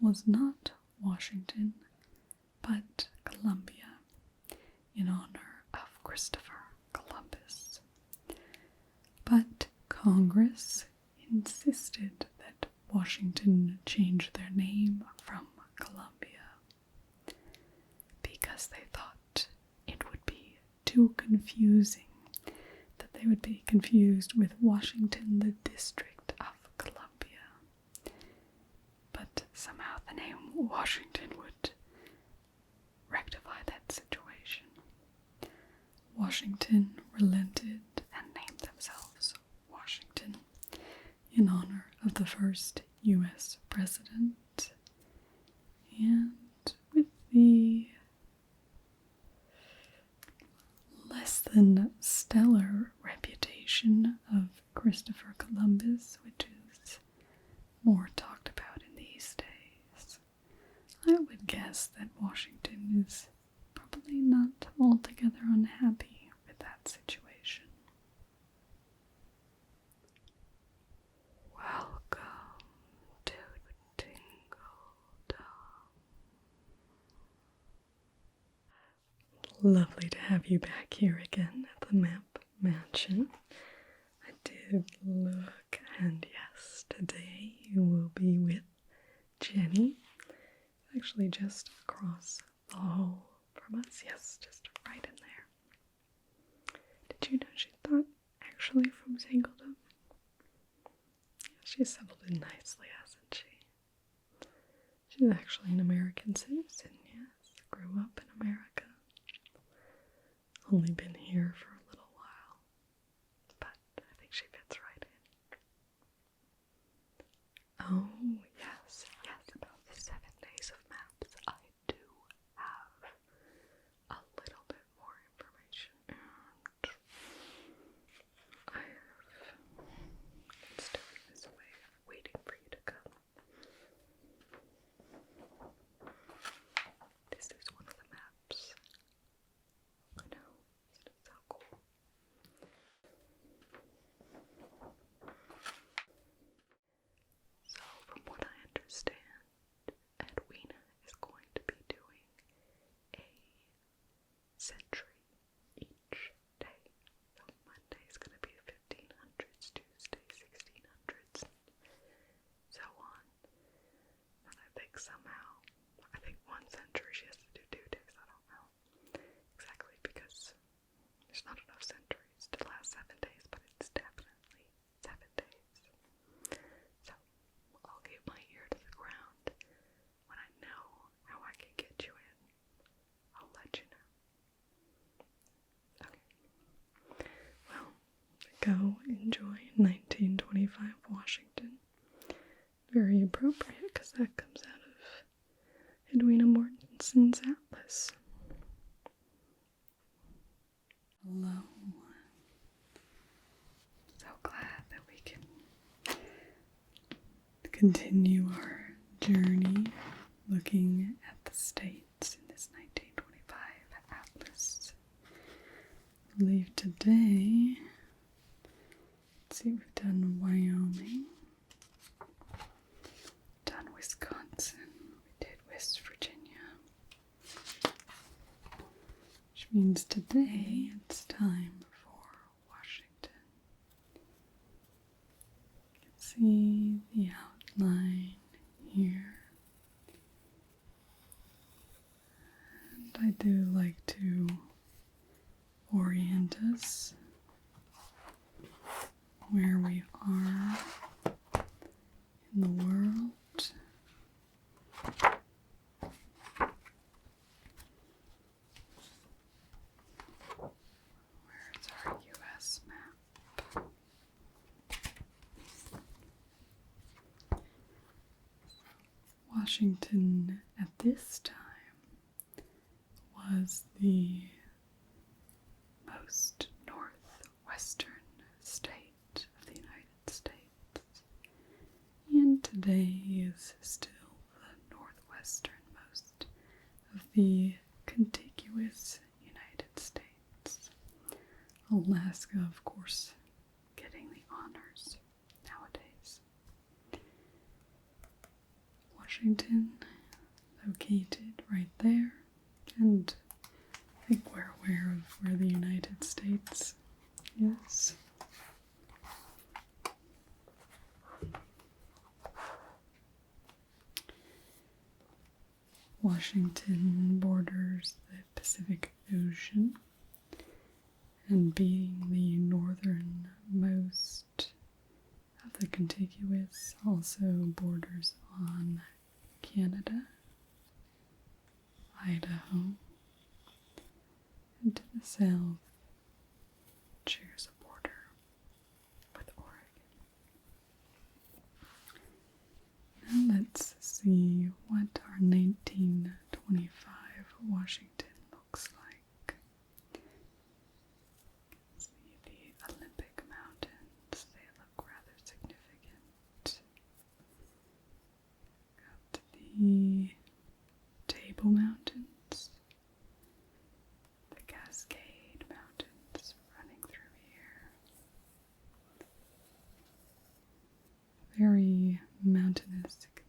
was not Washington, but Columbia, in honor of Christopher Columbus. But Congress insisted that Washington change their name from Columbia because they thought it would be too confusing, that they would be confused with Washington, the District of Columbia. But somehow the name Washington would rectify that situation. Washington relented and named themselves Washington in honor of the first U.S. president. And with the less than stellar reputation of Christopher Columbus, which is more talked about in these days, I would guess that Washington is probably not altogether unhappy with that situation. Welcome to Tingledom. Lovely to have you back here again at the Map Mansion. I did look, and yes, today you will be with Jenny. Actually just across the hall from us. Yes, just right in there. Did you know she's not actually from Tingledom? She's settled in nicely, hasn't she? She's actually an American citizen, yes. Grew up in America. Only been here for a little while. But I think she fits right in. Oh, yes, about the 7 days of maps. I do have a little bit more information, and I have been stowing this away, waiting for you to come. This is one of the maps. I know, it's so cool. So, from what I understand, Edwina is going to be doing a century each day. So Monday is going to be 1500s, Tuesday 1600s, so on. And I think somehow, one century she has to do 2 days. I don't know exactly because there's not enough centuries to last 7 days, but it's definitely 7 days. So I'll keep my ear to the ground. When I know how I can get you in, I'll let you know. Okay. Well, go enjoy 1925 Washington. Very appropriate because that comes out of Edwina Mortensen's Atlas. Hello. So glad that we can continue our journey looking at the states in this 1925 atlas. I believe today, let's see, we've done Wyoming, done Wisconsin, we did West Virginia, which means today it's time for Washington. You can see the outline here. And I do like to orient us where we are in the world. Where's our U.S. map? Washington at this time was the most northwestern state of the United States, and today is still the northwesternmost of the contiguous United States. Alaska, of course, getting the honors nowadays. Washington, located right there, and I think we're aware of where the United States is. Washington borders the Pacific Ocean, and being the northernmost of the contiguous, also borders on Canada, Idaho, and to the south shares a border with Oregon. Now let's see what our 1925 Washington looks like. See the Olympic Mountains, they look rather significant. Got the Table Mountains, the Cascade Mountains running through here. Very mountainous. You can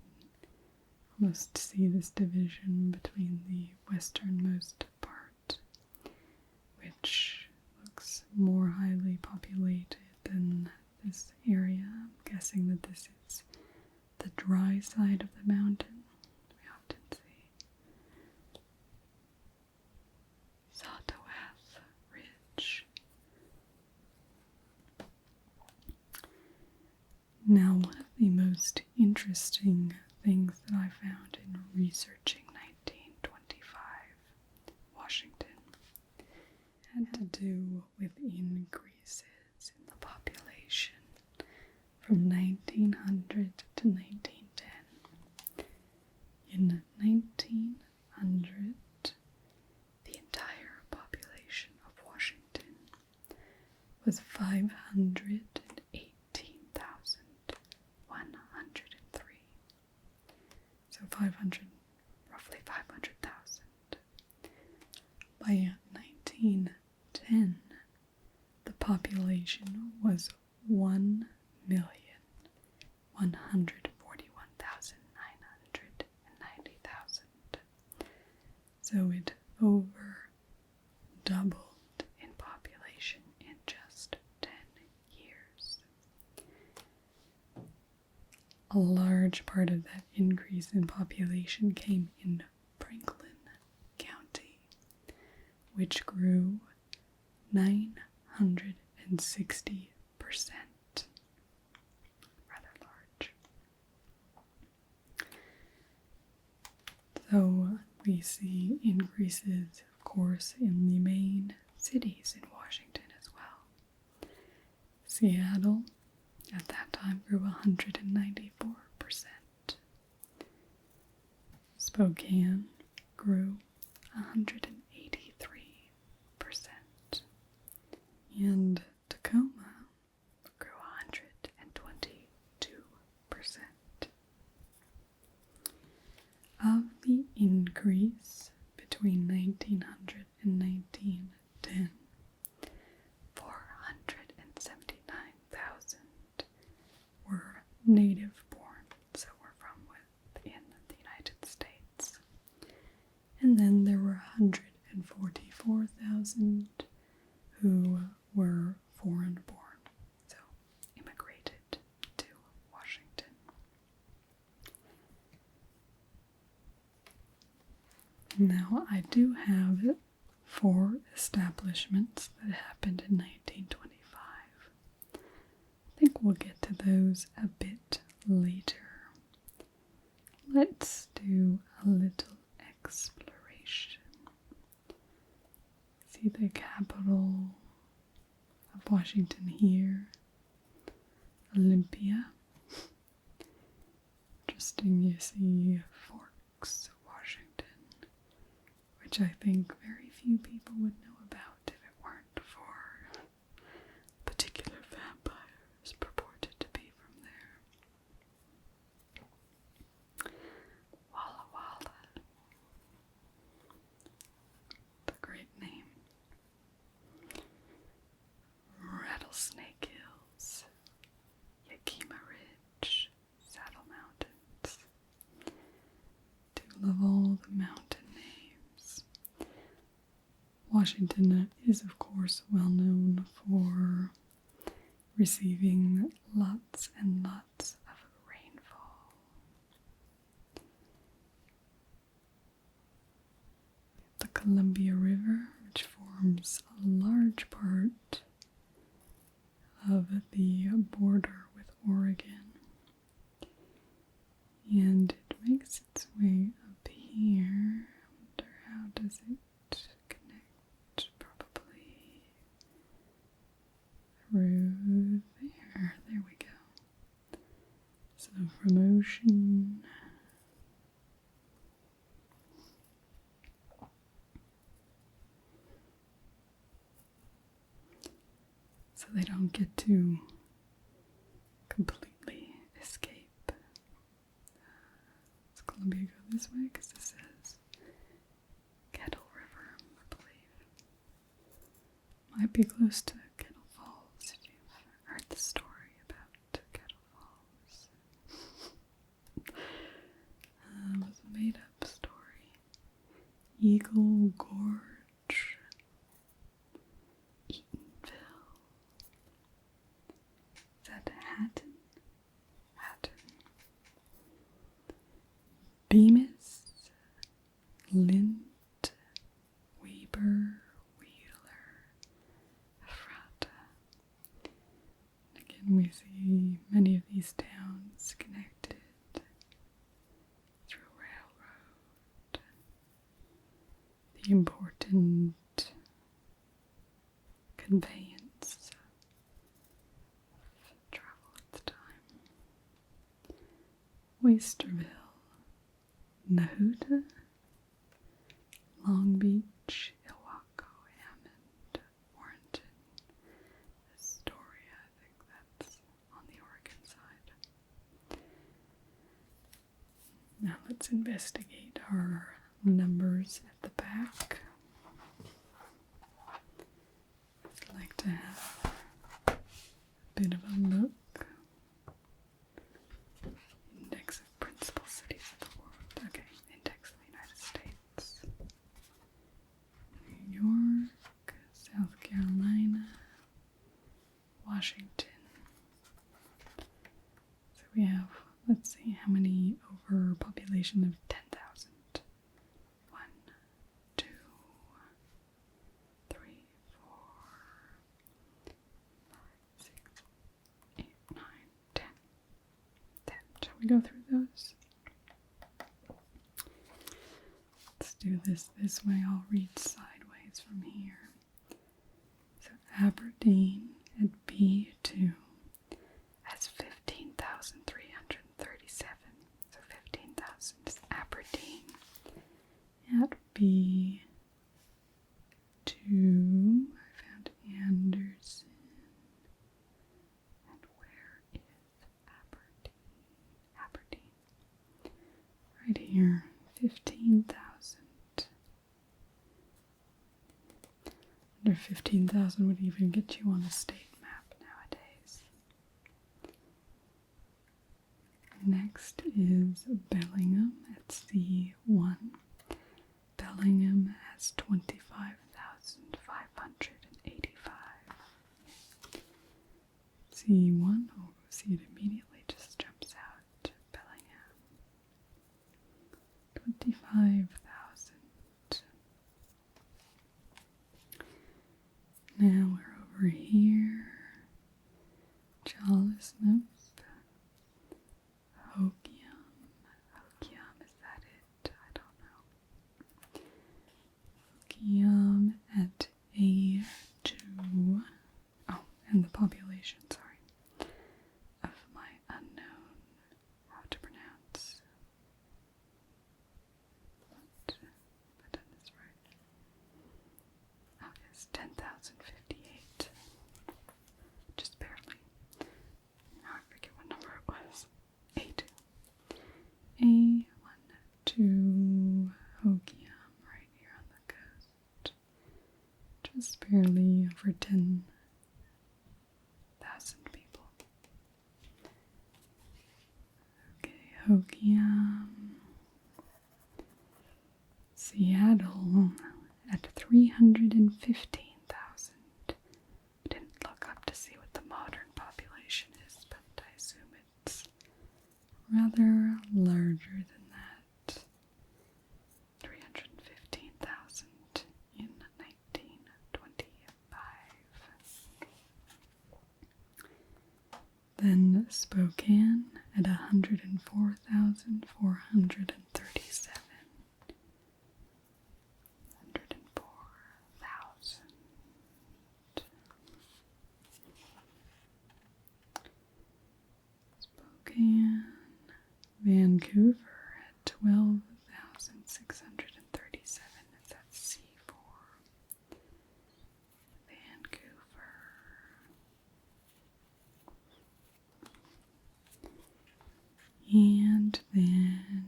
almost see this division between the westernmost part, which looks more highly populated than this area. I'm guessing that this is the dry side of the mountain. We often see Saltoath Ridge. Now, one of the most interesting things that I found in researching 1925 Washington had to do with increases in the population from 1900 to 1910. In 1900, the entire population of Washington was 518,103. So roughly 500,000. By 1910, the population was 1,141,990,000. So it over doubled in population in just 10 years. A large part of that increase in population came in Franklin County, which grew 960%. Rather large. So we see increases, of course, in the main cities in Washington as well. Seattle at that time grew 194%. Spokane grew 183%. And Tacoma grew 122%. Of the increase between 1900 and 1910, 479,000 were native born, so were from within the United States. And then there were 144,000 who were foreign born, so immigrated to Washington. Now, I do have 4 establishments that happened in 1925. I think we'll get to those a bit later. Let's do a little exploration. See the capital of Washington here, Olympia. Interesting, you see Forks, Washington, which I think very few people would know about if it weren't for particular vampires purported to be from there. Walla Walla. The great name. Rattlesnake Hills, Yakima Ridge, Saddle Mountains. Washington is, of course, well known for receiving lots and lots of rainfall. The Columbia River, which forms a large part of the border with Oregon, and it makes its way up here. I wonder, how does it connect? Probably through there. There we go. So from ocean so they don't get to completely escape. Does Columbia go this way? Because this says Kettle River, I believe. Might be close to Kettle Falls if you've heard the story about Kettle Falls. It was a made up story. Eagle Gorge, Eatonville. Is that Hatton? Hatton. Bemis, Lint, Weber, Wheeler, Ephrata. And again, we see many of these towns connected through railroad. The important conveyance of travel at the time. Oysterville, Nahuta, Long Beach, Ilwaco, Hammond, Warrenton, Astoria. I think that's on the Oregon side. Now let's investigate our numbers at the back. I'd like to have a bit of a look. Index of principal cities of the world. Okay, index of the United States. New York, South Carolina, Washington. So we have, let's see, how many over a population of 10,000? 1, 2, 3, 4, 5, 6, 8, 9, 10. 10. Shall we go through those? Let's do this way. I'll read sideways from here. So Aberdeen at B2 has 15,337. So 15,000 is Aberdeen. At B2, I found Anderson. And where is Aberdeen? Aberdeen. Right here, 15,000. Under 15,000 would even get you on a state map nowadays. Next is Bellingham at C1. Bellingham has 25,585. C1, oh, see it immediately, just jumps out. Bellingham. 25,000. Now we're over here. Challismouth. Hoquiam. Hoquiam, is that it? I don't know. Hoquiam at A2. Oh, and the population, sorry, of my unknown, how to pronounce. But I done this right. Oh, yes, 10,058. Just barely. Now I forget what number it was. A2. A12 Hoquiam right here on the coast. Just barely over 10,000 people. Okay, Hoquiam. Seattle at 350. 15,000. Didn't look up to see what the modern population is, but I assume it's rather larger than that. 315,000 in 1925. Then Spokane at 104,437. 104,000. Spokane, Vancouver at 12,637. That's C4. Vancouver. And then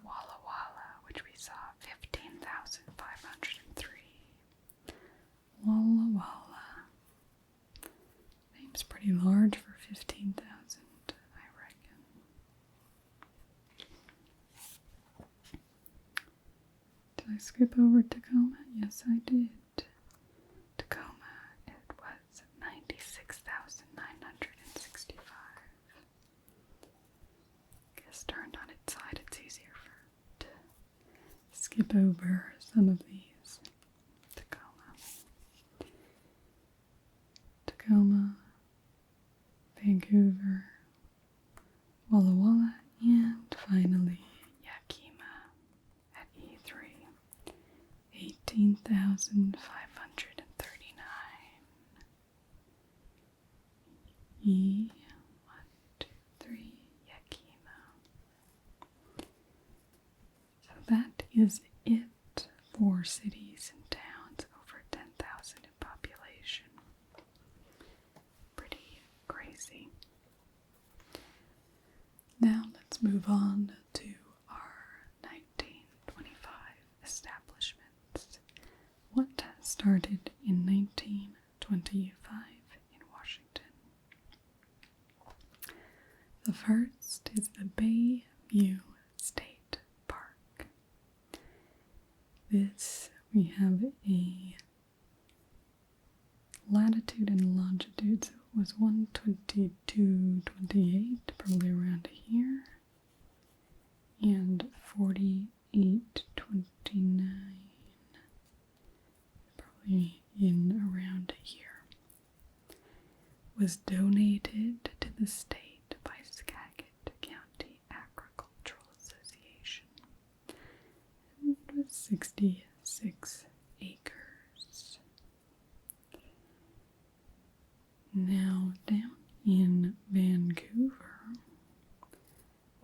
Walla Walla, which we saw 15,503. Walla Walla. Name's pretty large for 15,000, I reckon. Did I skip over Tacoma? Yes, I did. Tacoma, it was 96,965. Guess turned on its side, it's easier to skip over some of these. Tacoma, Vancouver, Walla Walla, and finally Yakima at E3. 18,539. E1, 2, 3, Yakima. So that is it for cities and towns over 10,000 in population. Pretty crazy. Now let's move on to our 1925 establishments. What started in 1925 in Washington? The first is the Bayview State Park. This, we have a latitude and longitude, so it was 122.28, probably around here, and 48.29, probably in around here. Was donated to the state by Skagit County Agricultural Association. And it was 66 acres. Now, down in Vancouver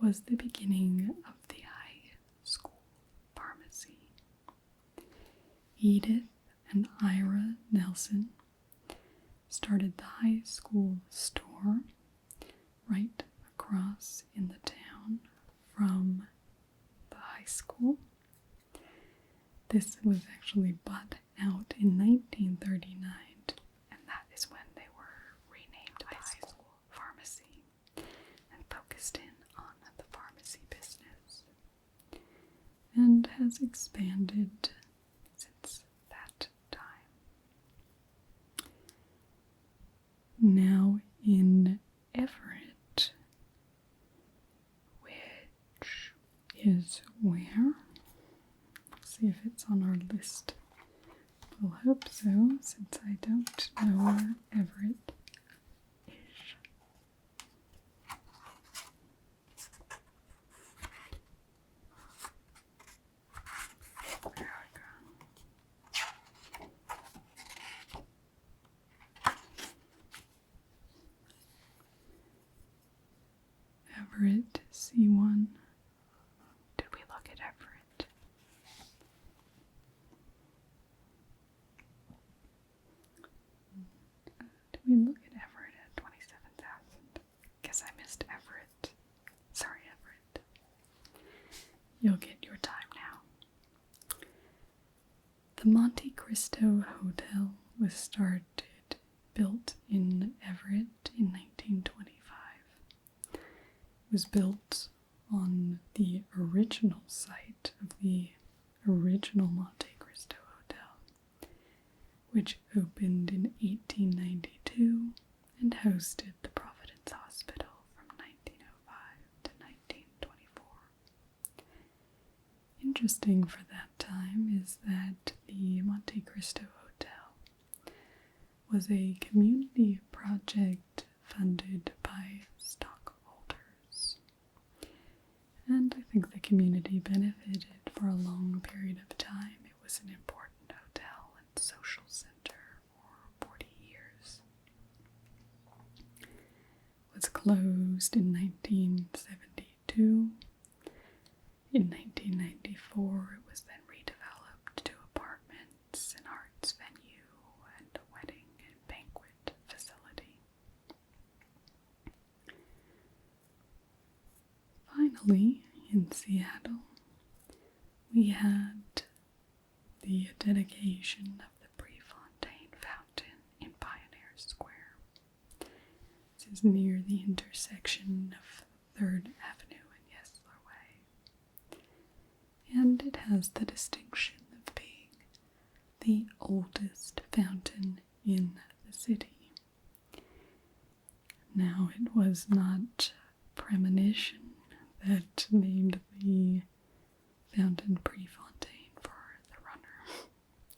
was the beginning of the high school pharmacy. Edith and Ira Nelson started the high school store right across in the town from the high school. This was actually bought out in 1939, and that is when they were renamed high school pharmacy and focused in on the pharmacy business, and has expanded since that time. Now in Everett, which is where? Let's see if it's on our list. We'll hope so, since I don't know where Everett is. There we go. Everett, C1. Did we look at Everett? Did we look at Everett at 27,000? Guess I missed Everett. Sorry, Everett. You'll get your time now. The Monte Cristo Hotel was built in Everett in 1925. It was built on the original site of the original Monte Cristo which opened in 1892 and hosted the Providence Hospital from 1905 to 1924. Interesting for that time is that the Monte Cristo Hotel was a community project funded by stockholders. And I think the community benefited for a long period of time. It was an important hotel and social center for 40 years. It was closed in 1972. In 1994, it was then redeveloped to apartments, an arts venue, and a wedding and banquet facility. Finally, in Seattle, we had the dedication of the Prefontaine Fountain in Pioneer Square. This is near the intersection of 3rd Avenue and Yesler Way. And it has the distinction of being the oldest fountain in the city. Now, it was not premonition that named the fountain Prefontaine for the runner.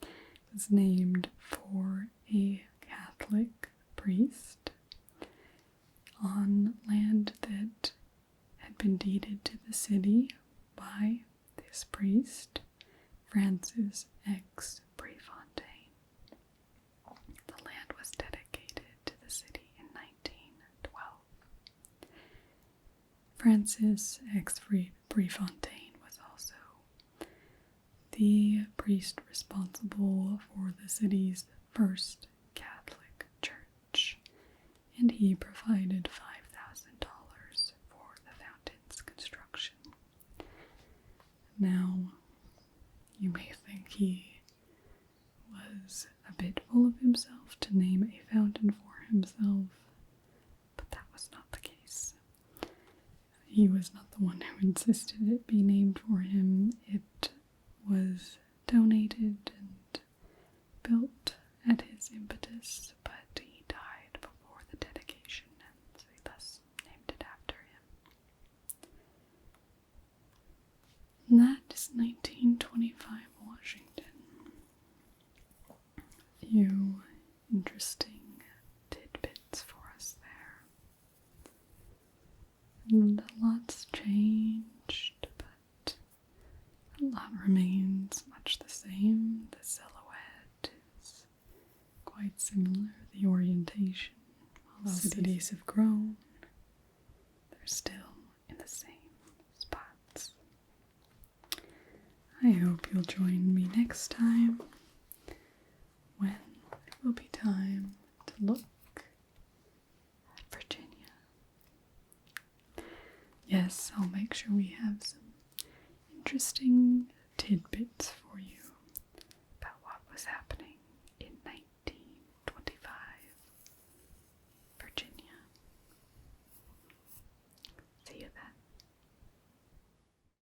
It was named for a Catholic priest on land that had been deeded to the city by this priest, Francis X. Prefontaine. The land was dedicated to the city in 1912. Francis X. Prefontaine was also the priest responsible for the city's first Catholic church, and he provided $5,000 for the fountain's construction. Now, you may think he was a bit full of himself to name a fountain for himself, but that was not the case. He was not the one who insisted it be named for him. It was donated and built at his impetus, but he died before the dedication, and so he thus named it after him. And that is 1925 Washington. A few interesting tidbits for us there. And a lot's changed, but a lot remains much the same. The silhouette is quite similar. The orientation, while cities have grown, they're still in the same spots. I hope you'll join me next time when it will be time to look at Virginia. Yes, I'll make sure we have some interesting